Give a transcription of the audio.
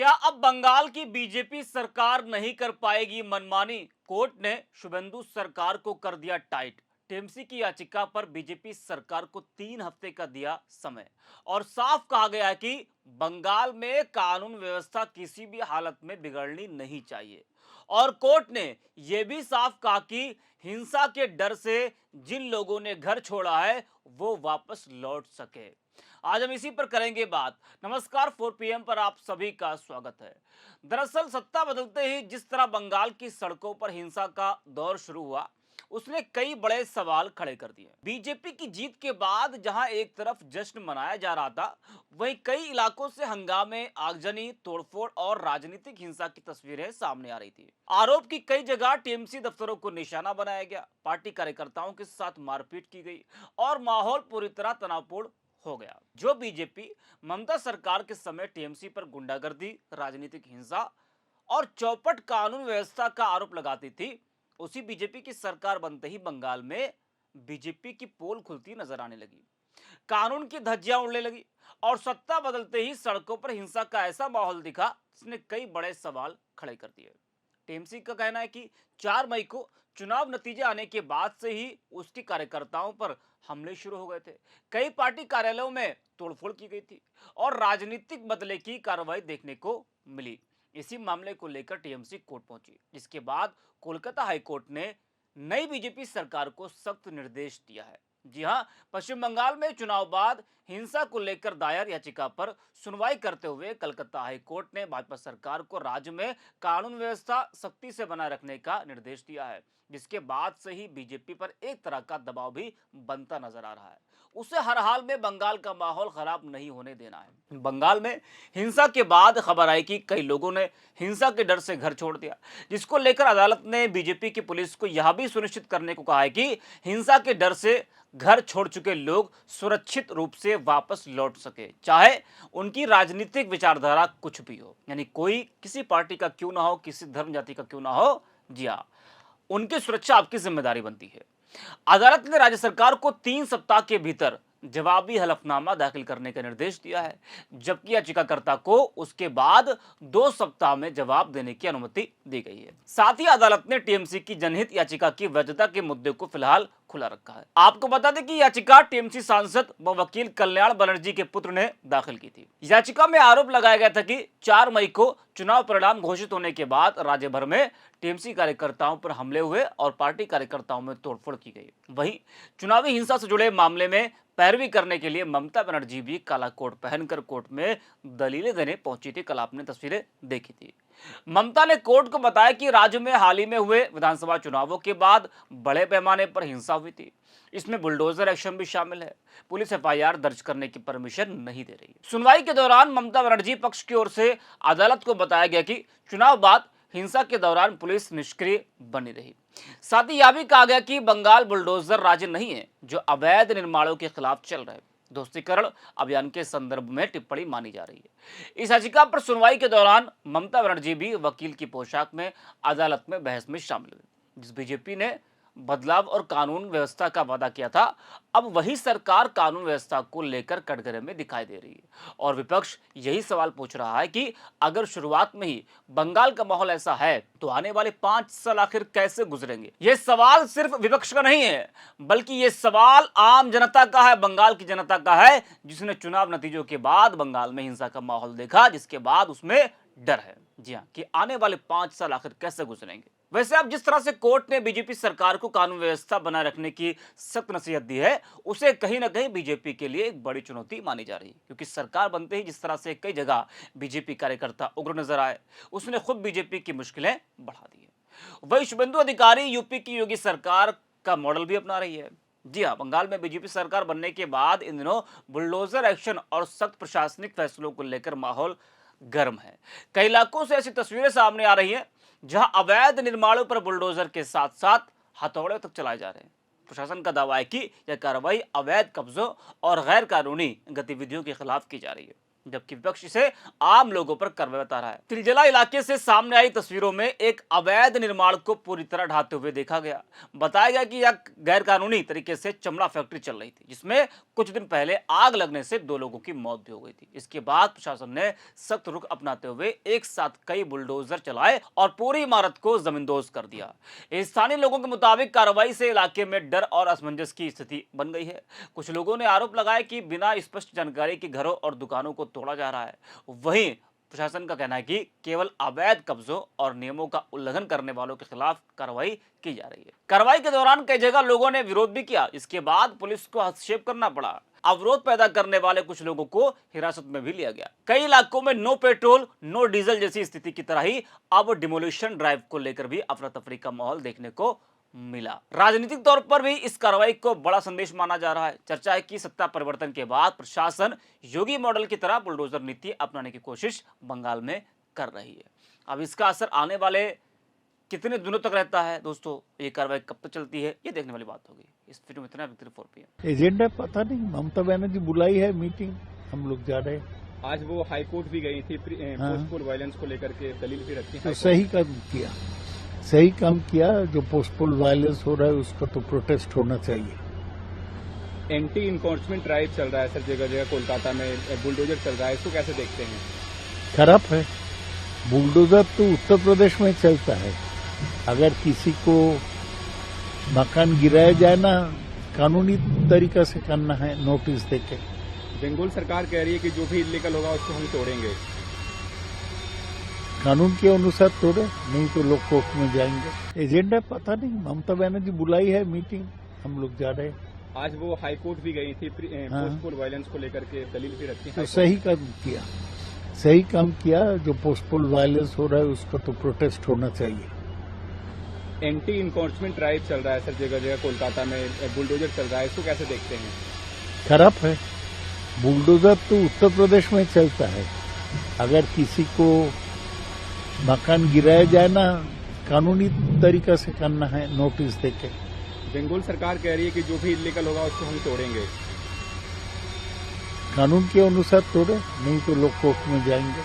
क्या अब बंगाल की बीजेपी सरकार नहीं कर पाएगी मनमानी? कोर्ट ने शुभेंदु सरकार को कर दिया टाइट। टीएमसी की याचिका पर बीजेपी सरकार को 3 हफ्ते का दिया समय और साफ कहा गया है कि बंगाल में कानून व्यवस्था किसी भी हालत में बिगड़नी नहीं चाहिए। और कोर्ट ने यह भी साफ कहा कि हिंसा के डर से जिन लोगों ने घर छोड़ा है वो वापस लौट सके। आज हम इसी पर करेंगे बात। नमस्कार, 4 पीएम पर आप सभी का स्वागत है। दरअसल सत्ता बदलते ही जिस तरह बंगाल की सड़कों पर हिंसा का दौर शुरू हुआ, उसने कई बड़े सवाल खड़े कर दिए। बीजेपी की जीत के बाद जहां एक तरफ जश्न मनाया जा रहा था, वहीं कई इलाकों से हंगामे, आगजनी, तोड़फोड़ और राजनीतिक हिंसा की तस्वीरें सामने आ रही थी। आरोप की कई जगह टीएमसी दफ्तरों को निशाना बनाया गया, पार्टी कार्यकर्ताओं के साथ मारपीट की गई और माहौल पूरी तरह तनावपूर्ण हो गया। जो बीजेपी ममता सरकार के समय टीएमसी पर गुंडागर्दी, राजनीतिक हिंसा और चौपट कानून व्यवस्था का आरोप लगाती थी, उसी बीजेपी की सरकार बनते ही बंगाल में बीजेपी की पोल खुलती नजर आने लगी, कानून की धज्जियां उड़ने लगी और सत्ता बदलते ही सड़कों पर हिंसा का ऐसा माहौल दिखा जिसने कई बड़े सवाल खड़े कर दिए। टीएमसी का कहना है कि 4 मई को चुनाव नतीजे आने के बाद से ही उसके कार्यकर्ताओं पर हमले शुरू हो गए थे। कई पार्टी कार्यालयों में तोड़फोड़ की गई थी और राजनीतिक बदले की कार्रवाई देखने को मिली। इसी मामले को लेकर टीएमसी कोर्ट पहुंची, जिसके बाद कोलकाता हाईकोर्ट ने नई बीजेपी सरकार को सख्त निर्देश दिया है। जी हां, पश्चिम बंगाल में चुनाव बाद हिंसा को लेकर दायर याचिका पर सुनवाई करते हुए कलकत्ता हाईकोर्ट ने भाजपा सरकार को राज्य में कानून व्यवस्था सख्ती से बनाए रखने का निर्देश दिया है, जिसके बाद से ही बीजेपी पर एक तरह का दबाव भी बनता नजर आ रहा है। उसे हर हाल में बंगाल का माहौल खराब नहीं होने देना है। बंगाल में हिंसा के बाद खबर आई कि कई लोगों ने हिंसा के डर से घर छोड़ दिया, जिसको लेकर अदालत ने बीजेपी की पुलिस को यह भी सुनिश्चित करने को कहा है कि हिंसा के डर से घर छोड़ चुके लोग सुरक्षित रूप से वापस लौट सके, चाहे उनकी राजनीतिक विचारधारा कुछ भी हो। यानी कोई किसी पार्टी का क्यों ना हो, किसी धर्म जाति का क्यों ना हो, जी हाँ, उनकी सुरक्षा आपकी जिम्मेदारी बनती है। अदालत ने राज्य सरकार को 3 सप्ताह के भीतर जवाबी हलफनामा दाखिल करने का निर्देश दिया है, जबकि याचिकाकर्ता को उसके बाद 2 सप्ताह में जवाब देने की अनुमति दी गई है। साथ ही अदालत ने टीएमसी की जनहित याचिका की वैधता के मुद्दे को फिलहाल खुला रखा है। आपको बता दें कि याचिका टीएमसी सांसद व वकील कल्याण बनर्जी के पुत्र ने दाखिल की थी। याचिका में आरोप लगाया गया था कि 4 मई को चुनाव परिणाम घोषित होने के बाद राज्य भर में टीएमसी कार्यकर्ताओं पर हमले हुए और पार्टी कार्यकर्ताओं में तोड़फोड़ की गई। वहीं चुनावी हिंसा से जुड़े मामले में पैरवी करने के लिए ममता बनर्जी भी काला कोट पहनकर कोर्ट में दलीलें देने पहुंची थी। कल आपने तस्वीरें देखी थी। ममता ने कोर्ट को बताया कि राज्य में हाल ही में हुए विधानसभा चुनावों के बाद बड़े पैमाने पर हिंसा हुई थी। इसमें बुलडोजर एक्शन भी शामिल है। पुलिस एफआईआर दर्ज करने की परमिशन नहीं दे रही। सुनवाई के दौरान ममता बनर्जी पक्ष की ओर से अदालत को बताया गया कि चुनाव बाद हिंसा के दौरान पुलिस निष्क्रिय बनी रही। साथ ही यह भी कहा गया कि बंगाल बुलडोजर राज्य नहीं है जो अवैध निर्माणों के खिलाफ चल रहे दोस्तीकरण अभियान के संदर्भ में टिप्पणी मानी जा रही है। इस याचिका पर सुनवाई के दौरान ममता बनर्जी भी वकील की पोशाक में अदालत में बहस में शामिल हुई। जिस बीजेपी ने बदलाव और कानून व्यवस्था का वादा किया था, अब वही सरकार कानून व्यवस्था को लेकर कटघरे में दिखाई दे रही है और विपक्ष यही सवाल पूछ रहा है कि अगर शुरुआत में ही बंगाल का माहौल ऐसा है तो आने वाले 5 साल आखिर कैसे गुजरेंगे। यह सवाल सिर्फ विपक्ष का नहीं है, बल्कि यह सवाल आम जनता का है, बंगाल की जनता का है, जिसने चुनाव नतीजों के बाद बंगाल में हिंसा का माहौल देखा, जिसके बाद उसमें डर है, जी हाँ, कि आने वाले 5 साल आखिर कैसे गुजरेंगे। वैसे अब जिस तरह से कोर्ट ने बीजेपी सरकार को कानून व्यवस्था बनाए रखने की सख्त नसीहत दी है, उसे कहीं ना कहीं बीजेपी के लिए एक बड़ी चुनौती मानी जा रही है, क्योंकि सरकार बनते ही जिस तरह से कई जगह बीजेपी कार्यकर्ता उग्र नजर आए, उसने खुद बीजेपी की मुश्किलें बढ़ा दी है। वही शुभेंदु अधिकारी यूपी की योगी सरकार का मॉडल भी अपना रही है। जी हाँ, बंगाल में बीजेपी सरकार बनने के बाद इन दिनों बुलडोजर एक्शन और सख्त प्रशासनिक फैसलों को लेकर माहौल गर्म है। कई इलाकों से ऐसी तस्वीरें सामने आ रही हैं जहां अवैध निर्माणों पर बुलडोजर के साथ साथ हथौड़े तक चलाए जा रहे हैं। प्रशासन का दावा है कि यह कार्रवाई अवैध कब्जों और गैर कानूनी गतिविधियों के खिलाफ की जा रही है। जबकि विपक्ष इसे आम लोगों पर कार्रवाई बता रहा है। तिलजला इलाके से सामने आई तस्वीरों में एक अवैध निर्माण को पूरी तरह ढाते हुए देखा गया। बताया गया कि यह गैर कानूनी तरीके से चमड़ा फैक्ट्री चल रही थी, जिसमें कुछ दिन पहले आग लगने से 2 लोगों की मौत भी हो गई थी। इसके बाद प्रशासन ने सख्त रुख अपनाते हुए एक साथ कई बुलडोजर चलाए और पूरी इमारत को जमींदोज कर दिया। स्थानीय लोगों के मुताबिक कार्रवाई से इलाके में डर और असमंजस की स्थिति बन गई है। कुछ लोगों ने आरोप लगाया कि बिना स्पष्ट जानकारी के घरों और दुकानों को तोड़ा जा रहा है। वहीं प्रशासन का कहना है कि केवल अवैध कब्जों और नियमों का उल्लंघन करने वालों के खिलाफ कार्रवाई की जा रही है। कार्रवाई के दौरान कई जगह लोगों ने विरोध भी किया। इसके बाद पुलिस को हस्तक्षेप करना पड़ा। अवरोध पैदा करने वाले कुछ लोगों को हिरासत में भी लिया गया। कई इलाकों में नो पेट्रोल नो डीजल जैसी स्थिति की तरह ही अब डिमोलिशन ड्राइव को लेकर भी अफरा तफरी का माहौल देखने को मिला। राजनीतिक तौर पर भी इस कार्रवाई को बड़ा संदेश माना जा रहा है। चर्चा है कि सत्ता परिवर्तन के बाद प्रशासन योगी मॉडल की तरह बुलडोजर नीति अपनाने की कोशिश बंगाल में कर रही है। अब इसका असर आने वाले कितने दिनों तक रहता है दोस्तों, ये कार्रवाई कब तक चलती है, ये देखने वाली बात होगी। इस वीडियो में इतना। विक्ट्री 4 PM एजेंडा पता नहीं, ममता बनर्जी बुलाई है मीटिंग, हम लोग जा रहे हैं। आज वो हाई कोर्ट भी गई थी पोस्टपोल वायलेंस को लेकर के दलील भी रखी। तो सही काम किया। जो पोस्टपोल वायलेंस हो रहा है उसका तो प्रोटेस्ट होना चाहिए। एंटी इनफोर्समेंट ड्राइव चल रहा है सर, जगह जगह कोलकाता में बुलडोजर चल रहा है, इसको कैसे देखते हैं? खराब है। बुलडोजर तो उत्तर प्रदेश में चलता है। अगर किसी को मकान गिराया जाए ना, कानूनी तरीका से करना है, नोटिस देके। बंगाल सरकार कह रही है कि जो भी इलीगल होगा उसको हम तोड़ेंगे। कानून के अनुसार तोड़े, नहीं तो लोग कोर्ट में जाएंगे। एजेंडा पता नहीं, ममता बनर्जी बुलाई है मीटिंग, हम लोग जा रहे हैं। आज वो हाई कोर्ट भी गई थी पोस्टपोल वायलेंस को लेकर के दलील भी रखी। तो सही काम किया। जो पोस्टपोल वायलेंस हो रहा है उसका तो प्रोटेस्ट होना चाहिए। एंटी इनफोर्समेंट ड्राइव चल रहा है सर, जगह जगह कोलकाता में बुलडोजर चल रहा है, इसको कैसे देखते हैं? खराब है। बुलडोजर तो उत्तर प्रदेश में चलता है। अगर किसी को मकान गिराया जाए ना, कानूनी तरीका से करना है, नोटिस देके। बंगाल सरकार कह रही है कि जो भी इलीगल होगा उसको हम तोड़ेंगे। कानून के अनुसार तोड़े, नहीं तो लोग कोर्ट में जाएंगे।